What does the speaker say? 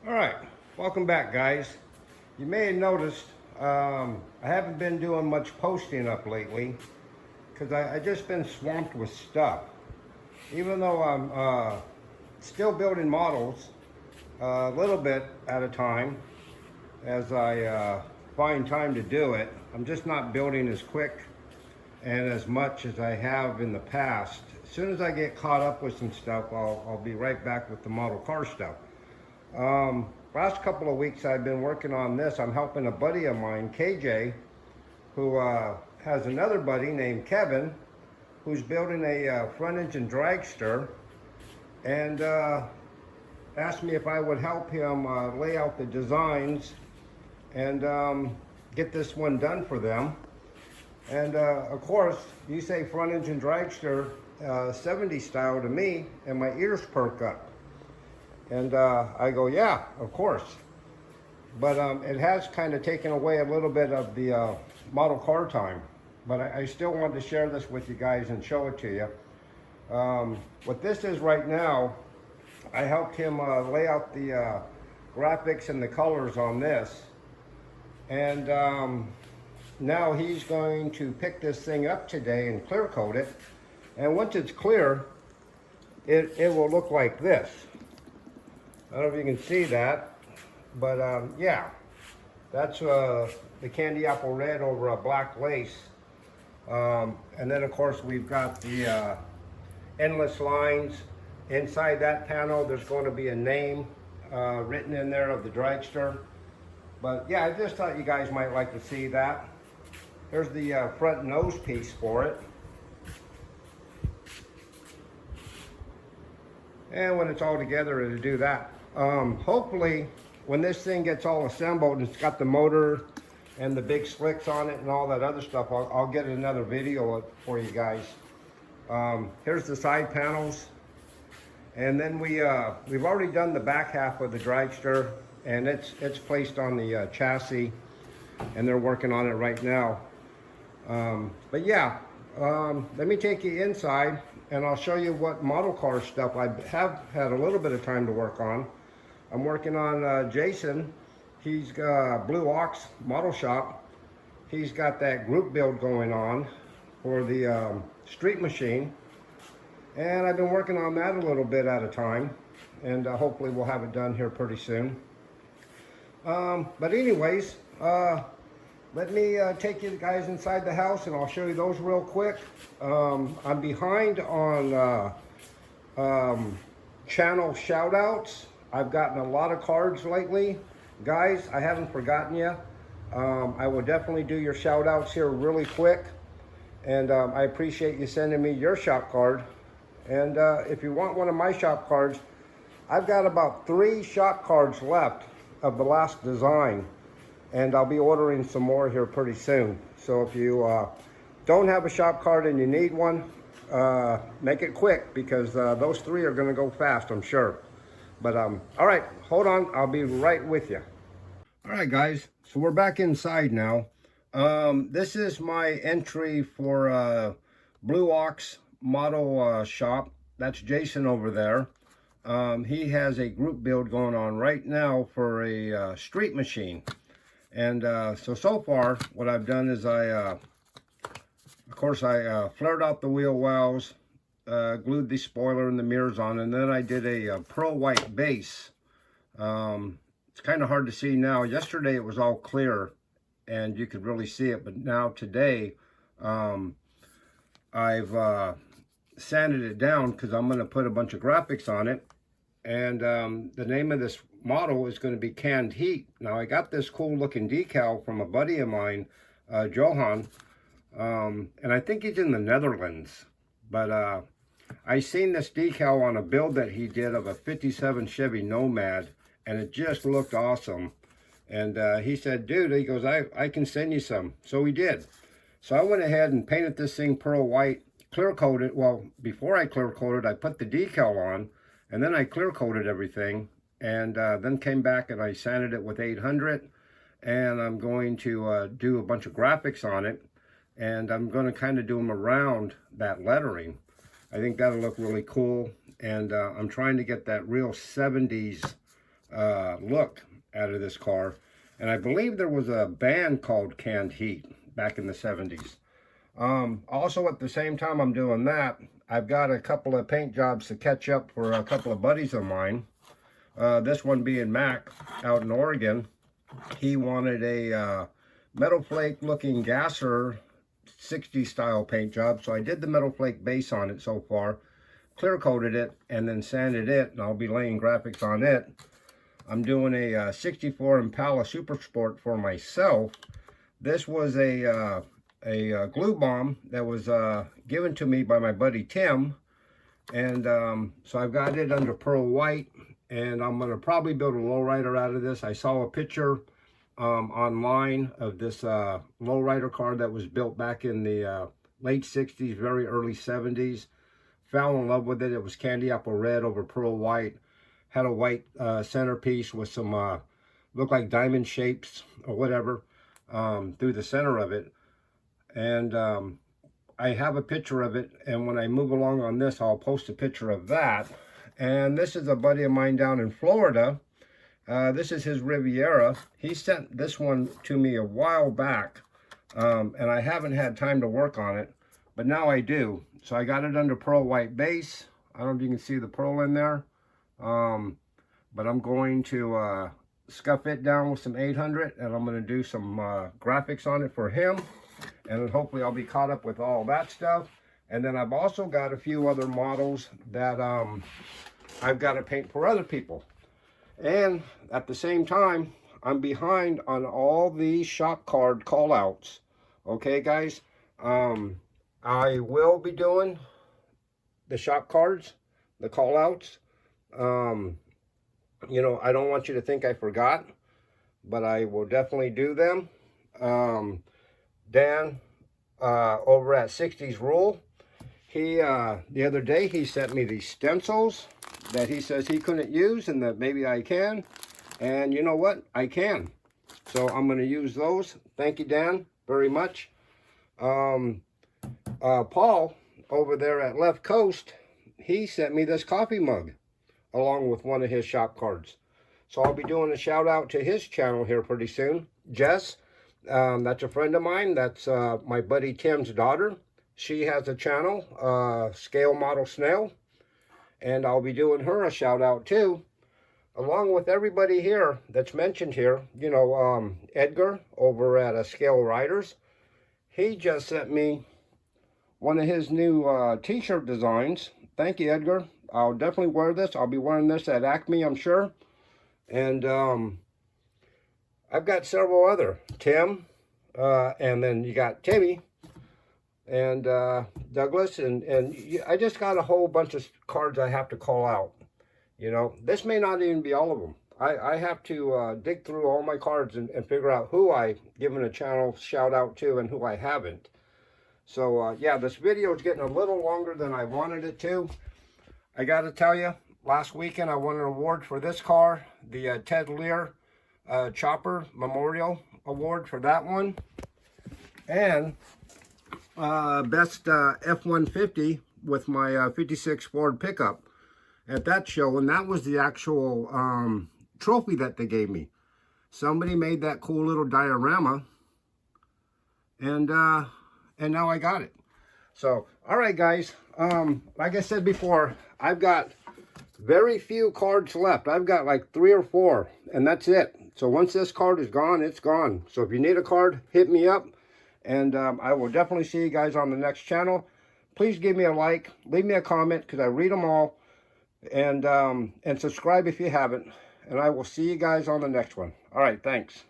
All right, welcome back, guys. You may have noticed I haven't been doing much posting up lately because I just been swamped with stuff. Even though I'm still building models a little bit at a time as I find time to do it, I'm just not building as quick and as much as I have in the past. As soon as I get caught up with some stuff, I'll be right back with the model car stuff. Last couple of weeks I've been working on this. I'm helping a buddy of mine, KJ, who has another buddy named Kevin, who's building a front engine dragster, and asked me if I would help him lay out the designs and get this one done for them. And of course, you say front engine dragster 70s style to me, and my ears perk up. And I go, yeah, of course. But it has kind of taken away a little bit of the model car time. But I still wanted to share this with you guys and show it to you. What this is right now, I helped him lay out the graphics and the colors on this. And now he's going to pick this thing up today and clear coat it. And once it's clear, it will look like this. I don't know if you can see that, but yeah, that's the candy apple red over a black lace. And then of course we've got the endless lines. Inside that panel there's going to be a name written in there of the dragster. But yeah, I just thought you guys might like to see that. Here's the front nose piece for it. And when it's all together, it'll do that. Hopefully, when this thing gets all assembled and it's got the motor and the big slicks on it and all that other stuff, I'll get another video for you guys. Here's the side panels. And then we've already done the back half of the dragster, and it's placed on the chassis, and they're working on it right now. But yeah, let me take you inside and I'll show you what model car stuff I have had a little bit of time to work on. I'm working on Jason. He's got Blue Ox Model Shop. He's got that group build going on for the street machine. And I've been working on that a little bit at a time. And hopefully we'll have it done here pretty soon. But anyways, let me take you guys inside the house and I'll show you those real quick. I'm behind on channel shout outs. I've gotten a lot of cards lately. Guys, I haven't forgotten you. I will definitely do your shout outs here really quick. And I appreciate you sending me your shop card. And if you want one of my shop cards, I've got about 3 shop cards left of the last design. And I'll be ordering some more here pretty soon. So if you don't have a shop card and you need one, make it quick because those 3 are going to go fast, I'm sure. But all right, hold on, I'll be right with you. All right, guys, so we're back inside now. This is my entry for Blue Ox Model Shop. That's Jason over there. He has a group build going on right now for a street machine. And so far, what I've done is of course, I flared out the wheel wells, glued the spoiler and the mirrors on, and then I did a pearl white base. It's kind of hard to see now. Yesterday it was all clear and you could really see it, but now today I've sanded it down because I'm going to put a bunch of graphics on it. And the name of this model is going to be Canned Heat. Now I got this cool looking decal from a buddy of mine, Johan, and I think he's in the Netherlands. But I seen this decal on a build that he did of a 57 Chevy Nomad, and it just looked awesome. And he said, dude, he goes, I can send you some. So he did. So I went ahead and painted this thing pearl white, clear coated. Well, before I clear coated, I put the decal on, and then I clear coated everything. And then came back and I sanded it with 800, and I'm going to do a bunch of graphics on it, and I'm going to kind of do them around that lettering. I think that'll look really cool, and I'm trying to get that real 70s look out of this car. And I believe there was a band called Canned Heat back in the 70s. Also, at the same time I'm doing that, I've got a couple of paint jobs to catch up for a couple of buddies of mine. This one being Mac out in Oregon. He wanted a metal flake looking gasser 60 style paint job. So I did the metal flake base on it so far, clear coated it, and then sanded it, and I'll be laying graphics on it. I'm doing a 64 Impala Super Sport for myself. This was a glue bomb that was given to me by my buddy Tim, and so I've got it under pearl white, and I'm going to probably build a lowrider out of this. I saw a picture online of this lowrider car that was built back in the late 60s, very early 70s. Fell in love with it. It was candy apple red over pearl white. Had a white centerpiece with some looked like diamond shapes or whatever through the center of it. And I have a picture of it, and when I move along on this, I'll post a picture of that. And this is a buddy of mine down in Florida. This is his Riviera. He sent this one to me a while back, and I haven't had time to work on it, but now I do. So I got it under pearl white base. I don't know if you can see the pearl in there, but I'm going to scuff it down with some 800, and I'm going to do some graphics on it for him, and then hopefully I'll be caught up with all that stuff. And then I've also got a few other models that I've got to paint for other people. And at the same time, I'm behind on all the shop card call outs. Okay, guys? I will be doing the shop cards, the call outs. You know, I don't want you to think I forgot, but I will definitely do them. Dan over at 60s Rule, he the other day he sent me these stencils that he says he couldn't use and that maybe I can. And you know what? I can. So I'm going to use those. Thank you, Dan, very much. Paul over there at Left Coast, he sent me this coffee mug along with one of his shop cards. So I'll be doing a shout out to his channel here pretty soon. Jess, that's a friend of mine. That's my buddy Tim's daughter. She has a channel, Scale Model Snail. And I'll be doing her a shout out too, along with everybody here that's mentioned here. You know, Edgar over at Scale Riders, he just sent me one of his new t-shirt designs. Thank you, Edgar. I'll definitely wear this. I'll be wearing this at Acme, I'm sure. And I've got several other. Tim, and then you got Timmy, and Douglas, and I just got a whole bunch of cards I have to call out. You know, this may not even be all of them. I have to dig through all my cards and figure out who I given a channel shout out to and who I haven't. So yeah, this video is getting a little longer than I wanted it to. I got to tell you, last weekend I won an award for this car, the Ted Lear Chopper Memorial Award for that one, and best F-150 with my 56 Ford pickup at that show, and that was the actual trophy that they gave me. Somebody made that cool little diorama, and now I got it. So, all right, guys. Like I said before, I've got very few cards left. I've got like 3 or 4, and that's it. So once this card is gone, it's gone. So if you need a card, hit me up. And I will definitely see you guys on the next channel. Please give me a like, leave me a comment, because I read them all. And subscribe if you haven't. And I will see you guys on the next one. All right, thanks.